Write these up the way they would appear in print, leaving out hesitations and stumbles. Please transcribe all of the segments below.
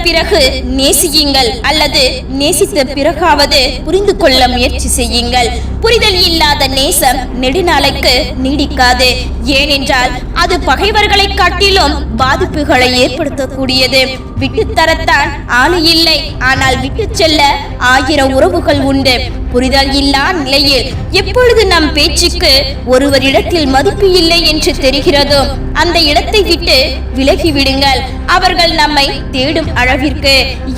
பிறகு நேசியுங்கள், அல்லது நேசித்த பிறகாவது புரிந்து கொள்ள முயற்சி செய்யுங்கள். புரிதல் இல்லாத நேசம் நெடுநாளைக்கு நீடிக்காது. ஏனென்றால் அது பகைவர்களை காட்டிலும் பாதிப்புகளை ஏற்படுத்தக்கூடியது. விட்டுத்தரத்தான் ஆளு இல்லை, ஆனால் விட்டு செல்ல 1000 உறவுகள் உண்டு. புரிதல் இல்லா நிலையில் எப்பொழுது நம் பேச்சுக்கு ஒருவரிடத்தில் மதிப்பு இல்லை என்று தெரிகிறதோ அந்த இடத்தை விட்டு விலகி விடுங்கள். அவர்கள் நம்மை தேடும் அளவிற்கு.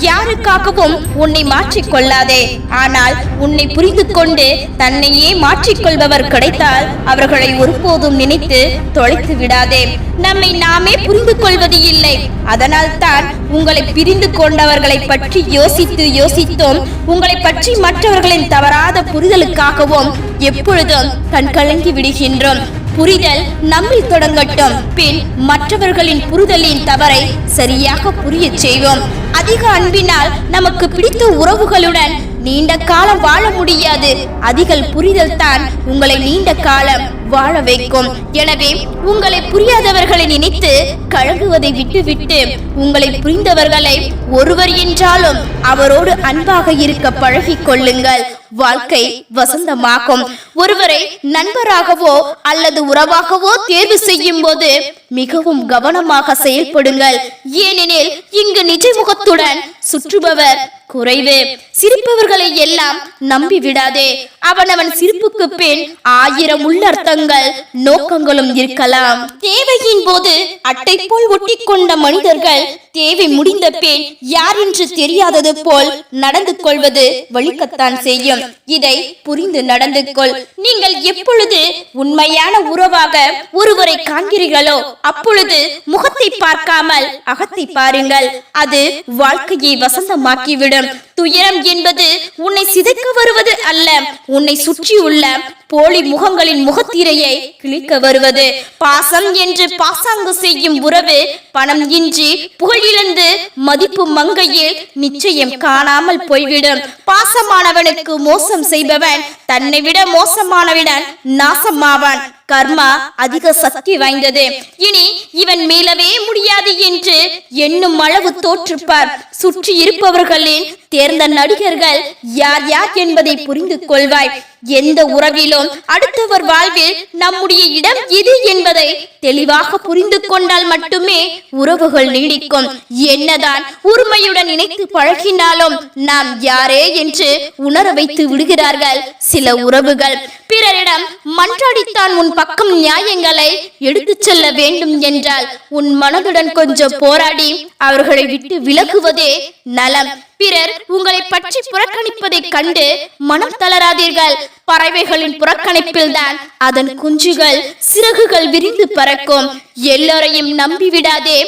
யாருக்காகவும் உன்னை மாற்றிக்கொள்ளாதே, ஆனால் உன்னை புரிந்து கொண்டு தன்னையே மாற்றிக்கொள்பவர் கிடைத்தால் அவர்களை ஒருபோதும் நினைத்து தொலைத்து விடாதே. நம்மை நாமே புரிந்து கொள்வது இல்லை. அதனால் தான் உங்களை பிரிந்து கொண்டவர்களை பற்றி யோசித்தும் உங்களை பற்றி மற்றவர்களின் தவறாத புரிதலுக்காகவும் எப்பொழுதும் கண்கலங்கி விடுகின்றோம். புரிதல் நம்மில் தொடங்கட்டும், பின் மற்றவர்களின் புரிதலின் தவறை சரியாக புரிய செய்வோம். அதிக அன்பினால் நமக்கு பிடித்த உறவுகளுடன் நீண்ட காலம் வாழ முடியாது. அதிக புரிதல் தான் உங்களை நீண்ட காலம் வாழ வைக்கும். எனவே உங்களை புரியாதவர்களை நினைத்து கலங்குவதை விட்டுவிட்டு உங்களை புரிந்தவர்களை ஒருவர் என்றாலும் அவரோடு அன்பாக இருக்க பழகிக் கொள்ளுங்கள். வாழ்க்கை வசந்தமாகும். ஒருவரை நண்பராகவோ அல்லது உறவாகவோ தேர்வு செய்யும் போது மிகவும் கவனமாக செயல்படுங்கள். ஏனெனில் இங்கு நிஜ முகத்துடன் சுற்றுபவர் குறைவு. சிரிப்பவர்களை எல்லாம் நம்பி விடாதே. அவனவன் சிரிப்புக்கு பின் 1000 உள்ளர்த்தங்கள் நோக்கங்களும் இருக்கலாம். தேவையின் போது அட்டை போல் ஒட்டி கொண்ட மனிதர்கள் தேவை முடிந்த பின் யார் என்று தெரியாதது போல் நடந்து கொள்வது வலிக்கத்தான் செய்யும். இதை புரிந்து நடந்து கொள். நீங்கள் எப்பொழுது உண்மையான உறவாக ஒருவரை காண்கிறீர்களோ அப்பொழுது முகத்தை பார்க்காமல் அகத்தை பாருங்கள். அது வாழ்க்கையை வசந்தமாக்கிவிடும். துயரம் என்பது உன்னை சிதைக்க வருவது அல்ல, உன்னை சுற்றியுள்ள போலி முகங்களின் முகத்திரையை கிழிக்க வருவது. பாசம் என்று பாசாங்கு செய்யும் உறவு பணம் இன்றி புகழிழந்து மதிப்பு மங்கையில் நிச்சயம் காணாமல் போய்விடும். பாசமானவனுக்கு மோசம் செய்பவன் தன்னை விட மோசமானவிடன் நாசமாவான். கர்மா அதிக சக்தி வாய்ந்தது. இனி இவன் மீளவே முடியாது என்று எண்ணும் அளவு தோற்றுப்பார். சுற்றி இருப்பவர்களின் தேர்ந்த நடிகர்கள் யார் யார் என்பதை புரிந்து கொள்வாய். எந்த உறவிலும் அடுத்தவர் வாழ்வில் நம்முடைய இடம் எது என்பதை தெளிவாக புரிந்து கொண்டால் மட்டுமே உறவுகள் நீடிக்கும். என்னதான் உரிமையுடன் நினைத்து பழகினாலும் நாம் யாரே என்று உணர வைத்து விடுகிறார்கள் சில உறவுகள். பிறரிடம் மன்றாடித்தான் உன் பக்கம் நியாயங்களை எடுத்து செல்ல வேண்டும் என்றால் உன் மனதுடன் கொஞ்சம் போராடி அவர்களை விட்டு விலகுவதே நலம். பிறர் உங்களை பற்றி புறக்கணிப்பதை கண்டு மனம் தளராதீர்கள். பறவைகளின் புறக்கணிப்பில் தான் அதன் குஞ்சுகள் சிறகுகள் விரிந்து பறக்கும். எல்லோரையும் நம்பிவிடாதே.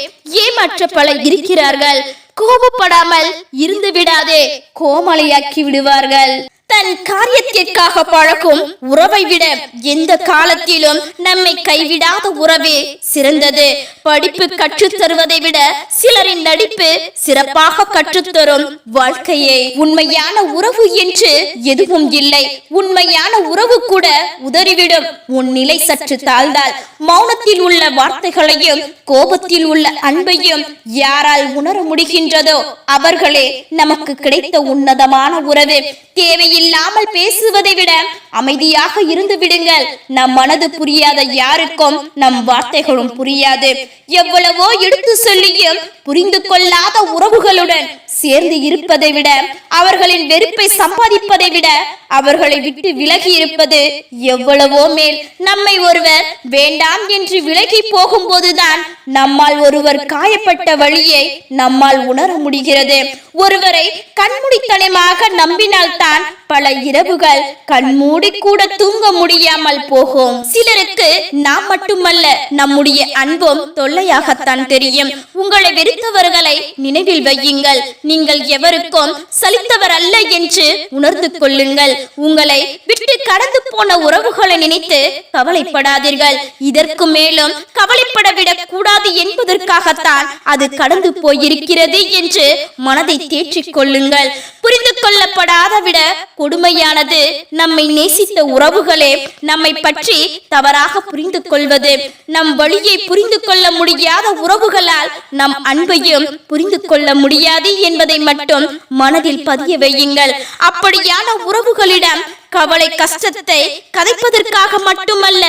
ஏமாற்ற பலர் இருக்கிறார்கள். கோபப்படாமல் இருந்து விடாதே, கோமலையாக்கி விடுவார்கள். தன் காரியத்திற்காக பழகும் உறவை விட எந்த காலத்திலும் நம்மை கைவிடாத உறவே சிறந்தது. படிப்பு கற்றுத் தருவதை விட சிலரின் நடிப்பு சிறப்பாக கற்றுத்தரும் வாழ்க்கையை. உண்மையான உறவு என்று எதுவும் இல்லை. உண்மையான உறவு கூட உதறிவிடும். உன் நிலை சற்று தாழ்ந்தால் மௌனத்தில் உள்ள வார்த்தைகளையும் கோபத்தில் உள்ள அன்பையும் யாரால் உணர முடிகின்றதோ அவர்களே நமக்கு கிடைத்த உன்னதமான உறவு. தேவையில்லாமல் பேசுவதை விட அமைதியாக இருந்து விடுங்கள். நம் மனது புரியாத யாருக்கும் நம் வார்த்தைகளும் புரியாது. எவ்வளவோ எடுத்து சொல்லியும் புரிந்து கொள்ளாத உறவுகளுடன் சேர்ந்து இருப்பதை விட அவர்களின் வெறுப்பை சம்பாதிப்பதை விட அவர்களை விட்டு விலகி இருப்பது எவ்வளவோ மேல். நம்மை ஒருவர் வேண்டாம் என்று விலகி போகும்போதுதான் நம்மால் ஒருவர் காயப்பட்ட வழியை நம்மால் உணர முடிகிறது. ஒருவரை கண்மூடித்தனமாக நம்பினால்தான் பல இரவுகள் கண்மூடி கூட தூங்க முடியாமல் போகும். சிலருக்கு நாம் மட்டுமல்ல நம்முடைய அன்பும் தொல்லையாகத்தான் தெரியும். உங்களை வெறுத்தவர்களை நினைவில் வையுங்கள். நீங்கள் எவருக்கும் சலித்தவர் அல்ல என்று உணர்ந்து கொள்ளுங்கள். உங்களை விட்டு கடந்து போன உறவுகளை நினைத்து கவலைப்படாதீர்கள். இதற்கு மேலும் கவலைப்படவிடக் கூடாது என்பது என்பதற்காகத்தான் அது கடந்து போயிருக்கிறது என்று மனதை தேற்றிக் கொள்ளுங்கள். புரிந்து கொள்ளப்படாத விட கொடுமையானது நம்மை நேசித்த உறவுகளே நம்மை பற்றி தவறாக புரிந்து கொள்வது. நம் வழியை புரிந்து கொள்ள முடியாத உறவுகளால் நம் அன்பையும் புரிந்து கொள்ள முடியாது என்பதை மட்டும் மனதில் பதிய வையுங்கள். அப்படியான உறவுகளிடம் கவலை கஷ்டத்தை கதைப்பதற்காக மட்டுமல்ல,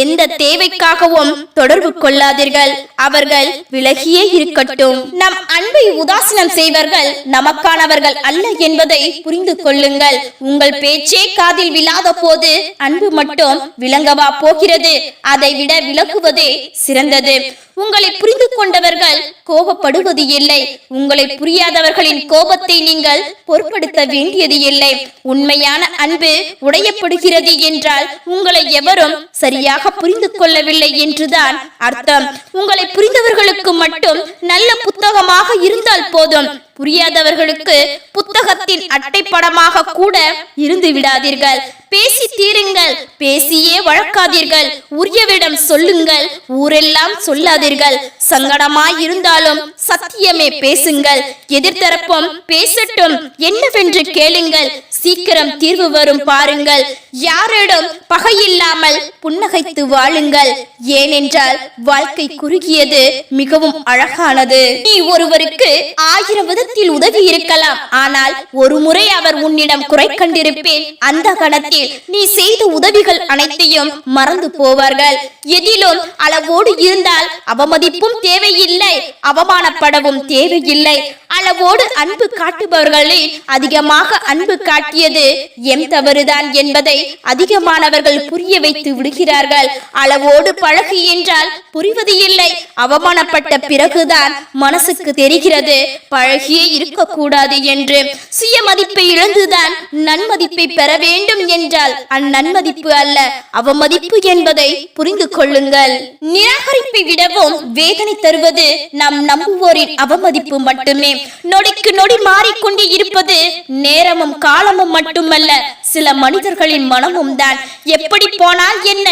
எந்த தேவைக்காகவும் தொடர்பு கொள்ளாதீர்கள். அவர்கள் விலகியே இருக்கட்டும். நம் அன்பை உதாசீனம் செய்வர்கள் நமக்கானவர்கள் அல்ல என்பதை புரிந்து கொள்ளுங்கள். உங்கள் பேச்சே காதில் விழாத போது அன்பு மட்டும் விளங்கவா போகிறது? அதை விட விலகுவதே சிறந்தது. உங்களை புரிந்து கொண்டவர்கள் கோபப்படுவது இல்லை. உங்களை புரியாதவர்களின் கோபத்தை நீங்கள் பொருட்படுத்த வேண்டியது இல்லை. உண்மையான அன்பு உடையப்படுகிறது என்றால் உங்களை எவரும் சரியாக புரிந்து கொள்ளவில்லை என்றுதான் அர்த்தம். உங்களை புரிந்தவர்களுக்கு மட்டும் நல்ல புத்தகமாக இருந்தால் போதும். புரியாதவர்களுக்கு புத்தகத்தின் அட்டைப்படமாக கூட இருந்து விடாதீர்கள். பேசி தீருங்கள், பேசியே வழக்காதீர்கள். உரியவிடம் சொல்லுங்கள், ஊரெல்லாம் சொல்லாதீர்கள். சங்கடமாய் இருந்தாலும் சத்தியமே பேசுங்கள். எதிர்த்தரப்பும் பேசட்டும், என்னவென்று கேளுங்கள். சீக்கிரம் தீர்வு வரும் பாருங்கள். யாரிடம் பகையில்லாமல் புன்னகைத்து வாழுங்கள். ஏனென்றால் வாழ்க்கை குறுகியது, மிகவும் அழகானது. நீ ஒருவருக்கு 1000 விதத்தில் உதவி இருக்கலாம், ஆனால் ஒரு முறை அவர் உன்னிடம் குறை கண்டிருப்பேன். அந்த கணத்தில் நீ செய்த உதவிகள் அனைத்தையும் மறந்து போவார்கள். எதிலும் அளவோடு இருந்தால் அவமதிப்பும் தேவையில்லை, அவமானப்படவும் தேவையில்லை. அளவோடு அன்பு காட்டுபவர்களில் அதிகமாக அன்பு காட்டியது எம் தவறுதான் என்பதை அதிகமானவர்கள் புரிய வைத்து விடுகிறார்கள். அளவோடு பழகு என்றால் புரிவது இல்லை. அவமானப்பட்ட பிறகுதான் மனசுக்கு தெரிகிறது பழகியே இருக்கக்கூடாது என்று. சுய மதிப்பை இழந்துதான் நன்மதிப்பை பெற வேண்டும் என்றால் அந்நன்மதிப்பு அல்ல, அவமதிப்பு என்பதை புரிந்து கொள்ளுங்கள். நிராகரிப்பை விடவும் வேதனை தருவது நாம் நம்புவோரின் அவமதிப்பு மட்டுமே. நொடிக்கு நொடி மாறிக்கொண்டே இருப்பது நேரமும் காலமும் மட்டுமல்ல, சில மனிதர்களின் மனமும் தான். எப்படி போனால் என்ன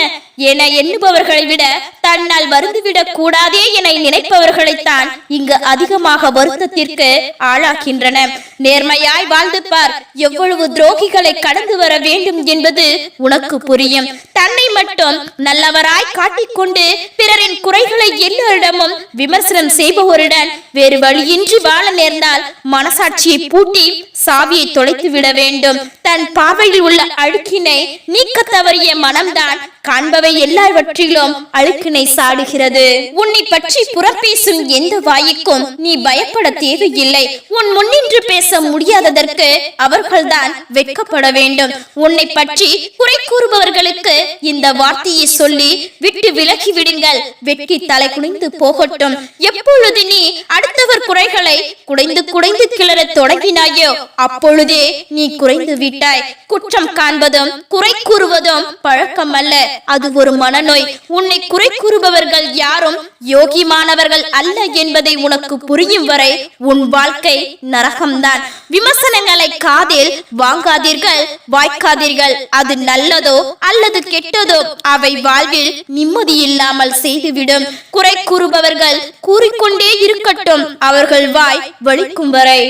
என எண்ணுபவர்களை விட தன்னால் வருந்துவிடக் கூடாதே என நினைப்பவர்களைத்தான் இங்கு அதிகமாக வருத்தத்திற்கு ஆளாகின்றன. நேர்மையாய் வாழ்ந்து பார், எவ்வளவு துரோகிகளை கடந்து வர வேண்டும் என்பது உனக்கு புரியும். தன்னை மட்டும் நல்லவராய் காட்டிக்கொண்டு பிறரின் குறைகளை எல்லோரிடமும் விமர்சனம் செய்பவருடன் வேறு வழியின்றி வாழ நேர்ந்தால் மனசாட்சியை பூட்டி சாவியை தொலைத்து விட வேண்டும். தன் பார்வையில் உள்ள அழுக்கினை நீக்க தவறிய மனம்தான் காண்பவை எல்லாவற்றிலும் அழுக்கினை சாடுகிறது. உன்னை பற்றி புறப்பேசும் எந்த வாய்க்கும் நீ பயப்பட தேவையில்லை. உன் முன்னின்று பேச முடியாததற்கு அவர்கள்தான் வெட்கப்பட வேண்டும். உன்னை பற்றி குறை கூறுபவர்களுக்கு இந்த வார்த்தையை சொல்லி விட்டு விலகி விடுங்கள். வெட்கி தலை குனிந்து போகட்டும். எப்பொழுது நீ அடுத்தவர் குறைகளை குடைந்து குடைந்து கிளற தொடங்கினாயோ அப்பொழுதே நீ குறைந்து விட்டாய். குற்றம் காண்பதும் குறை கூறுவதும் பழக்கம் அல்ல, அது ஒரு மனநோய். உன்னை குறை கூறுபவர்கள் யாரும் யோகிமானவர்கள் அல்ல என்பதை உனக்கு புரியும் வரை உன் வாழ்க்கை நரகம்தான். விமர்சனங்களை காதில் வாங்காதீர்கள், வாய்க்காதீர்கள். அது நல்லதோ அல்லது கெட்டதோ அவை வாழ்வில் நிம்மதி இல்லாமல் செய்துவிடும். குறை கூறுபவர்கள் கூறிக்கொண்டே இருக்கட்டும், அவர்கள் வாய் வலிக்கும் வரை.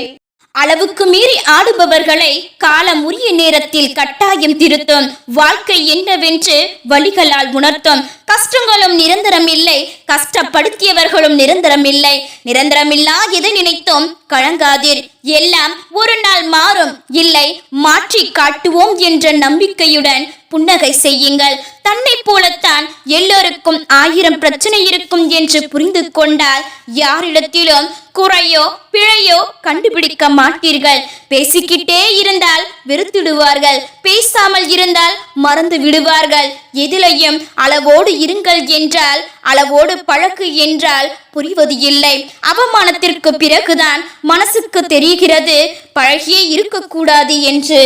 அளவுக்கு மீறி ஆடுபவர்களை காலம் உரிய நேரத்தில் கட்டாயம் திருத்தும். வாழ்க்கை என்னவென்று வழிகளால் உணர்த்தும். கஷ்டங்களும் நிரந்தரம் இல்லை, கஷ்டப்படுத்தியவர்களும் நிரந்தரம் இல்லை. நிரந்தரமில்லா எதை நினைத்தோம் கலங்காதீர். எல்லாம் ஒரு நாள் மாறும், இல்லை மாற்றி காட்டுவோம் என்ற நம்பிக்கையுடன் புன்னகை செய்யுங்கள். தன்னை போலத்தான் எல்லோருக்கும் 1000 பிரச்சனை இருக்கும் என்று புரிந்து கொண்டால் யாரிடத்திலும் குறையோ பிழையோ கண்டுபிடிக்க மாட்டீர்கள். பேசிக்கிட்டே இருந்தால் வெறுத்துடுவார்கள், பேசாமல் இருந்தால் மறந்து விடுவார்கள். எதிலையும் அளவோடு இருங்கள் என்றால், அளவோடு பழகு என்றால் புரிவது இல்லை. அவமானத்திற்கு பிறகுதான் மனசுக்கு தெரிகிறது பழகியே இருக்கக்கூடாது என்று.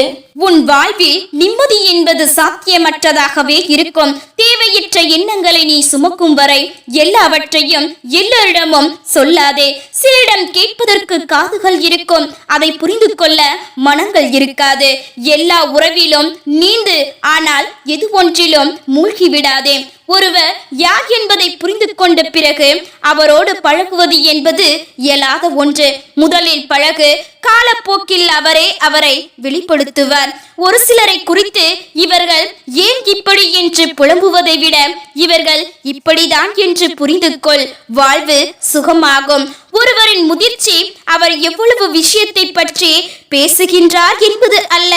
உன் வாழ்வில் நிம்மதி என்பது சாத்தியமற்றதாகவே இருக்கும். தேவையற்ற எண்ணங்களை நீ சுமக்கும் வரை எல்லாவற்றையும் எல்லோரிடமும் சொல்லாதே. சிலரிடம் கேட்பதற்கு காதுகள் இருக்கும், அதை புரிந்து கொள்ள மனங்கள் இருக்காது. எல்லா உறவிலும் நீந்து, ஆனால் எது ஒன்றிலும் மூழ்கி விடாதே. ஒருவர் யார் என்பதை புரிந்து கொண்ட பிறகு அவரோடு பழகுவது என்பது இயலாத ஒன்று. முதலில் பழகு, காலப்போக்கில் அவரை வெளிப்படுத்துவார். ஒரு சிலரை குறித்து இவர்கள் ஏன் இப்படி என்று புலம்புவதை விட இவர்கள் இப்படிதான் என்று புரிந்து கொள், வாழ்வு சுகமாகும். ஒருவரின் முதிர்ச்சி அவர் எவ்வளவு விஷயத்தை பற்றி பேசுகின்றார் என்பது அல்ல,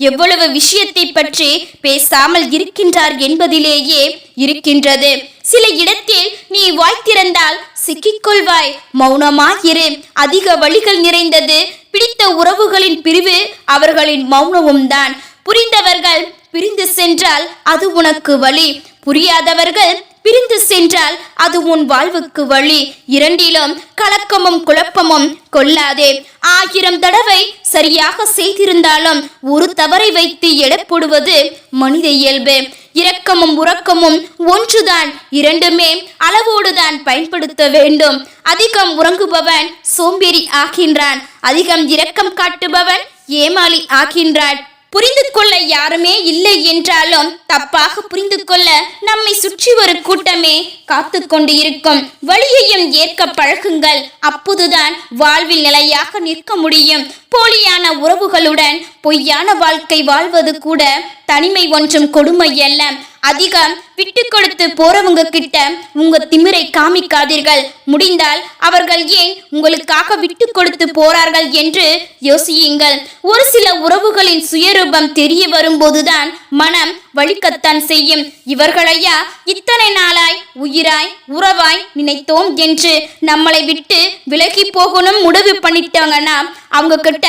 எவ்வளவு விஷயத்தை பற்றி பேசாமல் இருக்கின்றார் என்பதிலேயே இருக்கின்றது. சில இடத்தில் நீ வாய் திறந்தால் சிக்கிக்கொள்வாய், மௌனமாயிரு. அதிக வழிகள் நிறைந்தது பிடித்த உறவுகளின் பிரிவு அவர்களின் மௌனமும் தான். புரிந்தவர்கள் பிரிந்து சென்றால் அது உனக்கு வழி, புரியாதவர்கள் பிரிந்து சென்றால் அது உன் வாழ்வுக்கு வழி. இரண்டிலும் கலக்கமும் குழப்பமும் கொள்ளாதே. 1000 தடவை சரியாக செய்திருந்தாலும் ஒரு தவறை வைத்து எடப்படுவது மனித இயல்பு. இரக்கமும் உறக்கமும் ஒன்றுதான், இரண்டுமே அளவோடுதான் பயன்படுத்த வேண்டும். அதிகம் உறங்குபவன் சோம்பேறி ஆகின்றான், அதிகம் இரக்கம் காட்டுபவன் ஏமாளி ஆகின்றான். புரிந்து கொள்ள யாருமே இல்லை என்றாலும் தப்பாக புரிந்து கொள்ள நம்மை சுற்றி ஒரு கூட்டமே காத்து கொண்டு இருக்கும். வழியையும் ஏற்க பழகுங்கள், அப்போதுதான் வாழ்வில் நிலையாக நிற்க முடியும். போலியான உறவுகளுடன் பொய்யான வாழ்க்கை வாழ்வது கூட தனிமை ஒன்றும் கொடுமை அல்ல. அதிகம் விட்டு கொடுத்து போறவங்க கிட்ட உங்க திமிரை காமிக்காதீர்கள். முடிந்தால் அவர்கள் ஏன் உங்களுக்காக விட்டு கொடுத்து போறார்கள் என்று யோசியுங்கள். ஒரு சில உறவுகளின் சுயரூபம் தெரிய வரும்போதுதான் மனம் வலிக்கத்தான் செய்யும். இவர்களையா இத்தனை நாளாய் உயிராய் உறவாய் நினைத்தோம் என்று நம்மளை விட்டு விலகி போகணும் முடிவு பண்ணிட்டாங்கன்னா அவங்க கிட்ட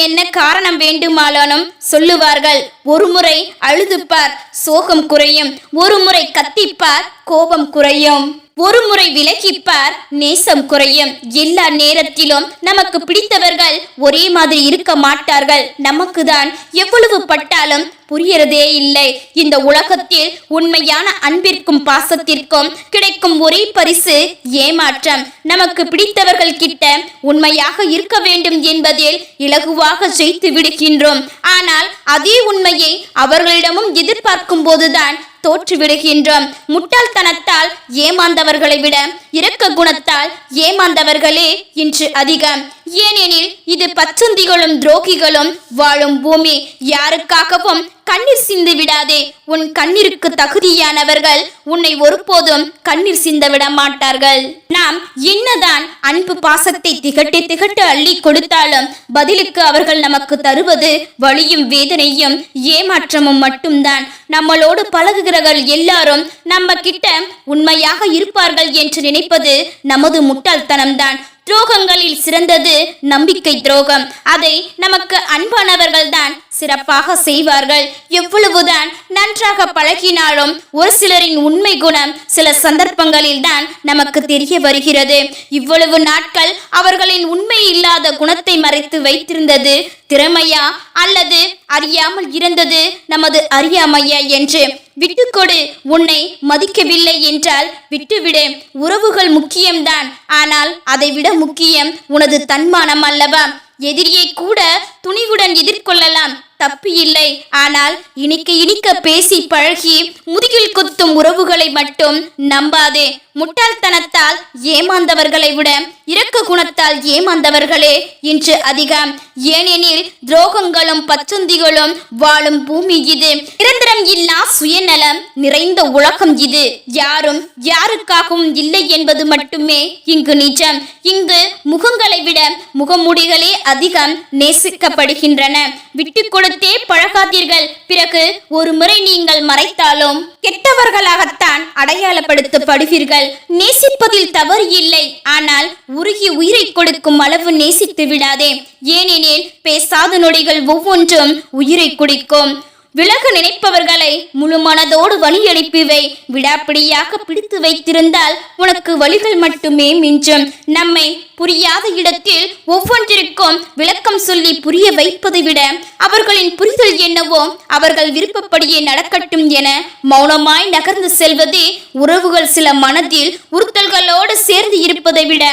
என்ன காரணம் வேண்டுமானாலும் சொல்லுவார்கள். ஒரு முறை அழுதுப்பார், சோகம் குறையும். ஒரு முறை கத்திப்பார், கோபம் குறையும். ஒரு முறை விலகிப்பார், நேசம் குறையும். எல்லா நேரத்திலும் நமக்கு பிடித்தவர்கள் ஒரே மாதிரி இருக்க மாட்டார்கள். நமக்கு தான் எவ்வளவு பட்டாலும் புரியறதே இல்லை. இந்த உலகத்தில் உண்மையான அன்பிற்கும் பாசத்திற்கும் கிடைக்கும் ஒரே பரிசு ஏமாற்றம். நமக்கு பிடித்தவர்கள் கிட்ட உண்மையாக இருக்க வேண்டும் என்பதில் இலகுவாக ஜெயித்து விடுகின்றோம். ஆனால் அதே உண்மையை அவர்களிடமும் எதிர்பார்க்கும் போதுதான் தோற்று விடுகின்றோம். முட்டாள்தனத்தால் ஏமாந்தவர்களை விட இரக்க குணத்தால் ஏமாந்தவர்களே இன்று அதிகம். ஏனெனில் இது பச்சந்திகளும் துரோகிகளும் வாழும் பூமி. யாருக்காகவும் கண்ணீர் சிந்து விடாதே. உன் கண்ணீருக்கு தகுதியானவர்கள் உன்னை ஒருபோதும் கண்ணீர் சிந்த விட மாட்டார்கள். நாம் என்னதான் அன்பு பாசத்தை திகட்டு திகட்டு அள்ளி கொடுத்தாலும் பதிலுக்கு அவர்கள் நமக்கு தருவது வலியும் வேதனையும் ஏமாற்றமும் மட்டும்தான். நம்மளோடு பழகுகிறவர்கள் எல்லாரும் நம்ம கிட்ட உண்மையாக இருப்பார்கள் என்று நினைப்பது நமது முட்டாள்தனம்தான். துரோகங்களில் சிறந்தது நம்பிக்கை துரோகம். அதை நமக்கு அன்பானவர்கள் தான் சிறப்பாக செய்வார்கள். எவ்வளவுதான் நன்றாக பழகினாலும் ஒரு சிலரின் உண்மை குணம் சில சந்தர்ப்பங்களில் தான் நமக்கு தெரிய வருகிறது. இவ்வளவு நாட்கள் அவர்களின் உண்மை இல்லாத குணத்தை மறைத்து வைத்திருந்தது திறமையா அல்லது அறியாமல் இருந்தது நமது அறியாமையா என்று விட்டுக்கொடு. உன்னை மதிக்கவில்லை என்றால் விட்டுவிடு. உறவுகள் முக்கியம்தான், ஆனால் அதை விட முக்கியம் உனது தன்மானம் அல்லவா? எதிரியை கூட துணிவுடன் எதிர்கொள்ளலாம், தப்பு இல்லை. ஆனால் இனிக்க இனிக்க பேசி பழகி முதுகில் குத்தும் உறவுகளை மட்டும் நம்பாதே. முட்டாள்தனத்தால் ஏமாந்தவர்களை விட இரக்க குணத்தால் ஏமாந்தவர்களே இன்று அதிகம். ஏனெனில் துரோகங்களும் பச்சந்திகளும் வாழும் பூமி இது. நிரந்தரம் இல்லா சுயநலம் நிறைந்த உலகம் இது. யாரும் யாருக்காகவும் இல்லை என்பது மட்டுமே இங்கு நிஜம். இங்கு முகங்களை விட முகமூடிகளே அதிகம் நேசிக்கப்படுகின்றன. விட்டு கொடுத்தே பழகாதீர்கள். பிறகு ஒரு முறை நீங்கள் மறைத்தாலும் கெட்டவர்களாகத்தான் அடையாளப்படுத்தப்படுவீர்கள். நேசிப்பதில் தவறு இல்லை, ஆனால் உருகி உயிரை கொடுக்கும் அளவு நேசித்து விடாதே. ஏனெனில் பேசாத நொடிகள் ஒவ்வொன்றும் உயிரை குடிக்கும். விலக நினைப்பவர்களை முழு மனதோடு வழி அனுப்பிவை. விடாப்பிடியாக பிடித்து வைத்திருந்தால் உனக்கு வழிகள் மட்டுமே மிஞ்சும். நம்மை புரியாத இடத்தில் ஒவ்வொன்றிற்கும் விளக்கம் சொல்லி புரிய வைப்பதை விட அவர்களின் புரிதல் என்னவோ அவர்கள் விருப்பப்படியே நடக்கட்டும் என மௌனமாய் நகர்ந்து செல்வதே உறவுகள். சில மனதில் உறுத்தல்களோடு சேர்ந்து இருப்பதை விட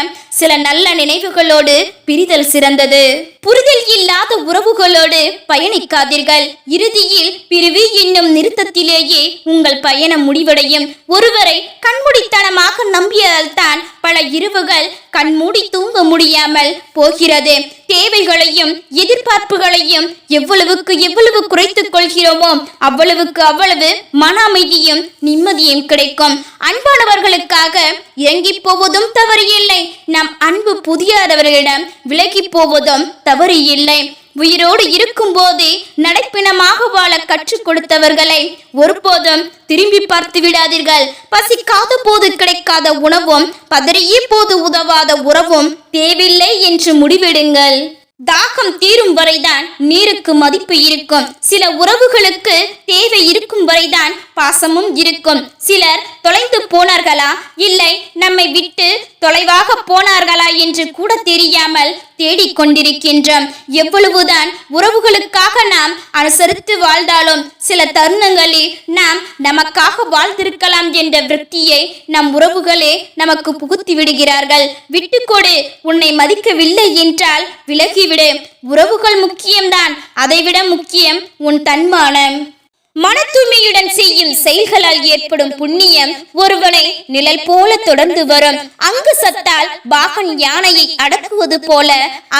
சில நல்ல நினைவுகளோடு பிரிதல் சிறந்தது. புரிதல் இல்லாத உறவுகளோடு பயணிக்காதீர்கள். இறுதியில் பிரிவு என்னும் நிறுத்தத்திலேயே உங்கள் பயணம் முடிவடையும். ஒருவரை கண்மூடித்தனமாக நம்பியதால் தான் பல இரவுகள் கண்மூடி தூங்க முடியாமல் போகிறது. தேவைகளையும் எதிர்பார்ப்புகளையும் எவ்வளவு குறைத்துக் கொள்கிறோமோ அவ்வளவு மன அமைதியும் நிம்மதியும் கிடைக்கும். அன்பானவர்களுக்காக இறங்கி போவதும் தவறு இல்லை. நம் அன்பு புதியாதவர்களிடம் விலகி போவதும் தவறு இல்லை. உயிரோடு இருக்கும் போதே நடைப்பிணமாக வாழ கற்றுக் கொடுத்தவர்களை ஒருபோதும் திரும்பி பார்த்து விடாதீர்கள். பசிக்காத போது கிடைக்காத உணவும் பதறிய போது உதவாத உறவும் தேவையில்லை என்று முடிவெடுங்கள். தாகம் தீரும் வரைதான் நீருக்கு மதிப்பு இருக்கும். சில உறவுகளுக்கு தேவை இருக்கும் வரைதான் பாசமும் இருக்கும். சிலர் தொலைந்து போனார்களா இல்லை நம்மை விட்டு தொலைவாக போனார்களா என்று கூட தெரியாமல் தேடிக்கொண்டிருக்கின்றோம். எவ்வளவுதான் உறவுகளுக்காக நாம் அனுசரித்து வாழ்ந்தாலும் சில தருணங்களில் நாம் நமக்காக வாழ்ந்திருக்கலாம் என்ற விருத்தியை நம் உறவுகளே நமக்கு புகுத்தி விடுகிறார்கள். விட்டுக்கொடு, உன்னை மதிக்கவில்லை என்றால் விலகிவிடு. உறவுகள் முக்கியம்தான், அதைவிட முக்கியம் உன் தன்மானம். மன தூய்மையுடன் செய்யும் செயல்களால் ஏற்படும் புண்ணியம் ஒருவனை நிழல் போல தொடர்ந்து வரும். அங்கு சத்தால் பாகன் யானையை அடக்குவது போல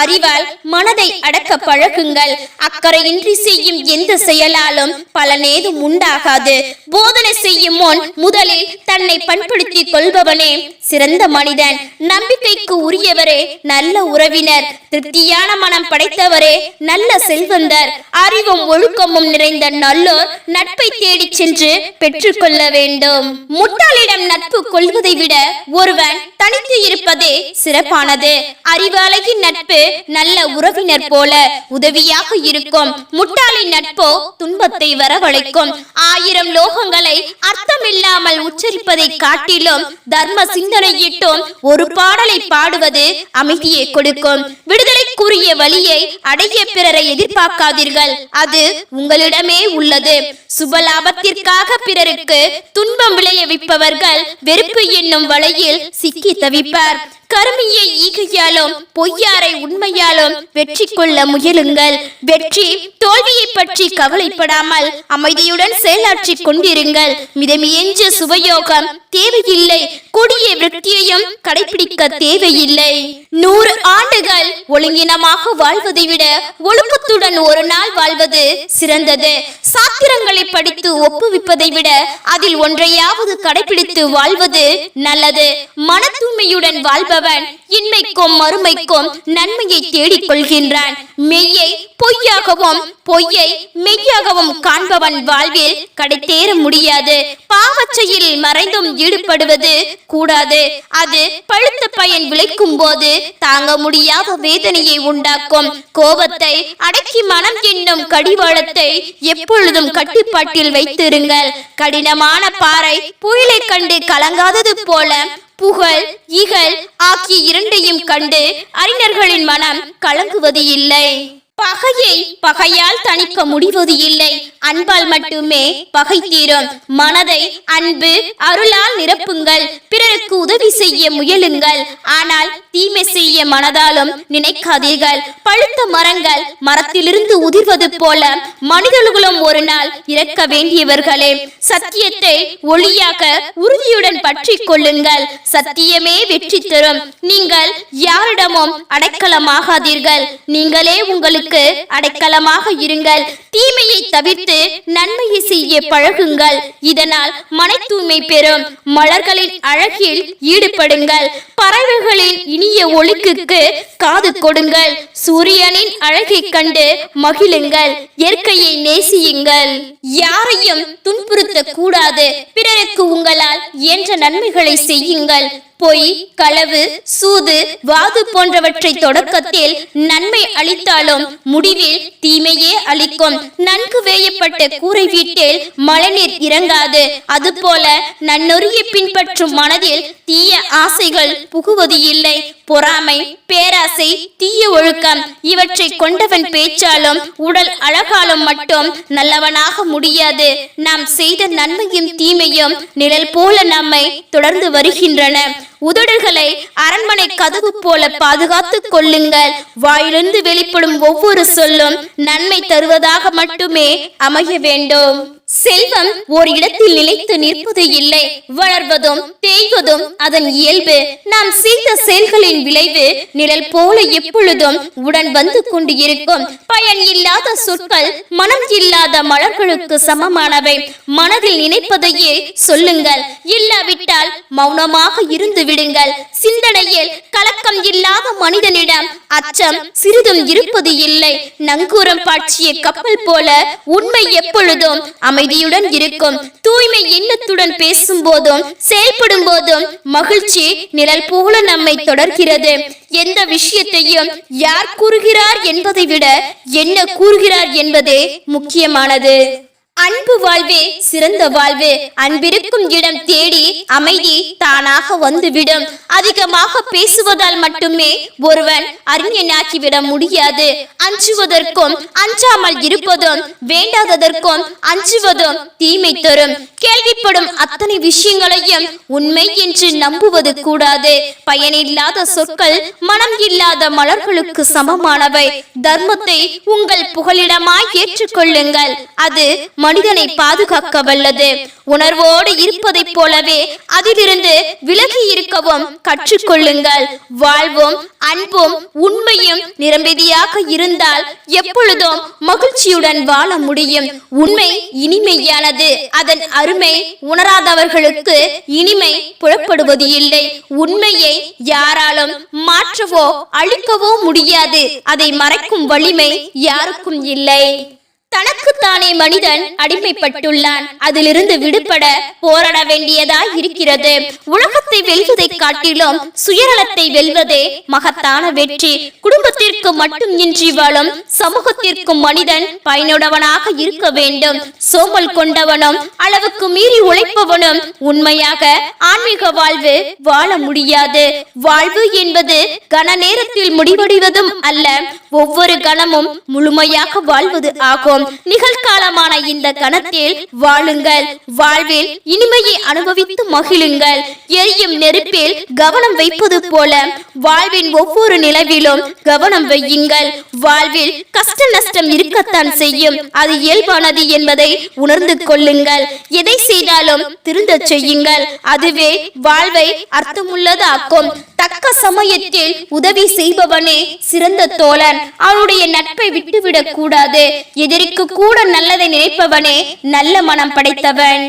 அறிவால் மனதை அடக்க பழகுங்கள். அக்கறையின்றி செய்யும் எந்த செயலாலும் பலனேதும் உண்டாகாது. போதனை செய்யும் முன் முதலில் தன்னை பண்படுத்திக் கொள்பவனே சிறந்த மனிதன். நம்பிக்கைக்கு உரியவரே நல்ல உறவினர். திருப்தியான மனம் படைத்தவரே நல்ல செல்வந்தர். அறிவும் ஒழுக்கமும் நிறைந்த நல்லோர் நட்பை தேடி சென்று பெற்றுக்கொள்ள வேண்டும். முட்டாளிடம் நட்பு கொள்வதை விட ஒருவன் தனித்து இருப்பதே சிறப்பானது. அறிவாளியின் நட்பு நல்ல உறவினர் போல உதவியாக இருக்கும். முட்டாளின் நட்போ துன்பத்தை வரவழைக்கும். 1000 லோகங்களை அர்த்தமில்லாமல் உச்சரிப்பதை காட்டிலும் தர்ம சிந்தனையிட்டும் ஒரு பாடலை பாடுவது அமைதியை கொடுக்கும். விடுதலைக்குரிய வழியை அடைய பிறரை எதிர்பார்க்காதீர்கள், அது உங்களிடமே உள்ளது. சுபலாபத்திற்காக பிறருக்கு துன்பம் விளைவிப்பவர்கள் வெறுப்பு என்னும் வலையில் சிக்கி தவிப்பார். கருமியை ஈகையாலும் பொய்யாரை உண்மையாலும் வெற்றி கொள்ள முயலுங்கள். வெற்றி தோல்வியை பற்றி கவலைப்படாமல் அமைதியுடன் செயலாற்றி கொண்டிருங்கள். மிதமியெஞ்ச சுபயோகம் தேவையில்லை, கொடிய விருத்தியையும் கடைபிடிக்க தேவையில்லை. 100 ஆண்டுகள் ஒழுங்கினமாக வாழ்வதை விட ஒழுக்கத்துடன் ஒரு நாள் வாழ்வது சிறந்தது. சாத்திரங்களை படித்து ஒப்புவிப்பதை விட அதில் ஒன்றையாவது கடைபிடித்து வாழ்வது நல்லது. மன தூய்மையுடன் வாழ்பவர் இன்மைக்கும் மறுமைக்கும் நன்மையை தேடிக் கொள்கின்றான். மெய்யை பொய்யாகவும் பொய்யை மெய்யாகவும் காண்பவன் வாழ்வில் கடைத்தேற முடியாது. பாவச்செயலில் மறைந்தும் ஈடுபடுவது கூடாது. அது பழுத்த பயன் விளைக்கும் போது தாங்க முடியாத வேதனையை உண்டாக்கும். கோபத்தை அடக்கி மனம் என்னும் கடிவாளத்தை எப்பொழுதும் கட்டுப்பாட்டில் வைத்திருங்கள். கடினமான பாறை புயலை கண்டு கலங்காதது போல புகழ் இகழ் ஆகிய இரண்டையும் கண்டு அறிஞர்களின் மனம் கலங்குவது இல்லை. பகையை பகையால் தணிக்க முடிவது இல்லை, அன்பால் மட்டுமே பகை தீரும். மனதை அன்பு அருளால் நிரப்புங்கள். பிறருக்கு உதவி செய்ய முயலுங்கள், ஆனால் தீமை செய்ய மனதாலும் நினைக்காதீர்கள். பழுத்த மரங்கள் மரத்திலிருந்து உதிர்வது போல மனிதர்களும் ஒரு நாள் இறக்க வேண்டியவர்களே. சத்தியத்தை ஒளியாக உறுதியுடன் பற்றி கொள்ளுங்கள். சத்தியமே வெற்றி தரும். நீங்கள் யாரிடமும் அடைக்கலமாகாதீர்கள், நீங்களே உங்களுக்கு அடைக்கலமாக இருங்கள். தீமையை தவிர்த்து நன்மையை செய்ய பழகுங்கள். இதனால் மன தூய்மை பெறும். மலர்களின் அழகில் ஈடுபடுங்கள். பறவைகளின் இனிய ஒலிக்கு காது கொடுங்கள். சூரியனின் அழகை கண்டு மகிழுங்கள். இயற்கையை நேசியுங்கள். யாரையும் துன்புறுத்த கூடாது. பிறருக்கு உங்களால் இயன்ற நன்மைகளை செய்யுங்கள். பொய் களவு சூது வாது போன்றவற்றை தொடக்கத்தில் நன்மை அளித்தாலும் முடிவில் தீமையே அளிக்கும். நன்கு வேயப்பட்ட கூரை வீட்டில் மழைநீர் இறங்காது. அதுபோல நன்னொறியை பின்பற்றும் மனதில் தீய ஆசைகள் புகுவது இல்லை. பொறாமை பேராசை தீய ஒழுக்கம் இவற்றை கொண்டவன் பேச்சாலும் உடல் அழகாலும் மட்டும் நல்லவனாக முடியாது. நாம் செய்த நன்மையும் தீமையும் நிழல் போல நம்மை தொடர்ந்து வருகின்றன. உதடுகளை அரண்மனை அரண்மனை கதவு போல பாதுகாத்துக் கொள்ளுங்கள். வாயிலிருந்து வெளிப்படும் ஒவ்வொரு சொல்லும் நன்மை தருவதாக மட்டுமே அமைய வேண்டும். செல்வம் ஒரு இடத்தில் நிலைத்து நிற்பது இல்லை, வளர்வதும் தேய்வதும் அதன் இயல்பு. நாம் செய்த செயல்களின் விளைவு நிழல் போல எப்பொழுதும் உடன் வந்து கொண்டு இருக்கும். பயன் இல்லாத சொற்கள் மனம் இல்லாத மலர்களுக்கு சமமானவை. மனதில் நினைப்பதையே சொல்லுங்கள், இல்லாவிட்டால் மௌனமாக இருந்து விடுங்கள். சிந்தனையில் கலக்கம் இல்லாத மனிதனிடம் அச்சம் சிறிதும் இருப்பது இல்லை. நங்கூரம் பாய்ச்சிய கப்பல் போல உண்மை எப்பொழுதும் அமைதியுடன் இருக்கும். தூய்மை எண்ணத்துடன் பேசும் போதும் செயல்படும் போதும் மகிழ்ச்சி நிழல் போல நம்மை தொடர்கிறது. எந்த விஷயத்தையும் யார் கூறுகிறார் என்பதை விட என்ன கூறுகிறார் என்பதே முக்கியமானது. அன்பு வாழ்வே சிறந்த வாழ்வு. அன்பிருக்கும் இடம் தேடி அமைதி தானாக வந்துவிடும். அதிகமாக பேசுவதால் மட்டுமே ஒருவன் அறிஞனாக்கிவிட முடியாது. அஞ்சுவதற்கும் அஞ்சாமல் இருப்பதும் வேண்டாததற்கும் அஞ்சுவதும் தீமை தரும். கேள்விப்படும் அத்தனை விஷயங்களையும் உண்மை என்று நம்புவது கூடாது. பயனில்லாத சொற்கள் மனம் இல்லாத மலர்களுக்கு சமமானவை. தர்மத்தை உங்கள் புகலிடமாய் ஏற்றுக்கொள்ளுங்கள். அது மனிதனை பாதுகாக்க வல்லது. உணர்வோடு இருப்பதைப் போலவே அதிலிருந்து விலகி இருக்கவும் கற்றுக்கொள்ளுங்கள். வாழ்வும் அன்பும் உண்மையும் நிரம்பியாக இருந்தால் எப்பொழுதும் மகிழ்ச்சியுடன் வாழ முடியும். உண்மை இனிமையானது. அதன் அருமை உணராதவர்களுக்கு இனிமை புலப்படுவது இல்லை. உண்மையை யாராலும் மாற்றவோ அழிக்கவோ முடியாது. அதை மறைக்கும் வலிமை யாருக்கும் இல்லை. தனக்குத்தானே மனிதன் அடிமைப்பட்டுள்ளான். அதிலிருந்து விடுபட போராட வேண்டியதாய் இருக்கிறது. உலகத்தை வெல்வதை காட்டிலும் சுயநலத்தை வெல்வதே மகத்தான வெற்றி. குடும்பத்திற்கு மட்டும் இன்றி வாழும் சமூகத்திற்கும் மனிதன் பயனுள்ளவனாக இருக்க வேண்டும். சோம்பல் கொண்டவனும் அளவுக்கு மீறி உழைப்பவனும் உண்மையாக ஆன்மீக வாழ்வு வாழ முடியாது. வாழ்வு என்பது கன நேரத்தில் முடிவடைவதும் அல்ல, ஒவ்வொரு கணமும் முழுமையாக வாழ்வது ஆகும். நிகழ்காலமான இந்த கணத்தில் வாழுங்கள். வாழ்வில் இனிமையை அனுபவித்து மகிழுங்கள். எரியும் நெருப்பில் கவனம் வைப்பது போல வாழ்வின் ஒவ்வொரு நிலவிலும் கவனம் வையுங்கள். வாழ்வில் கஷ்ட நஷ்டம் இருக்கத்தான் செய்யும். அது இயல்பானது என்பதை உணர்ந்து கொள்ளுங்கள். எதை செய்தாலும் திருந்த செய்யுங்கள். அதுவே வாழ்வை அர்த்தமுள்ளதாக்கும். தக்க சமயத்தில் உதவி செய்பவனே சிறந்த தோழன். அவனுடைய நட்பை விட்டுவிடக் கூடாது. எதிரிக்கு கூட நல்லதை நினைப்பவனே நல்ல மனம் படைத்தவன்.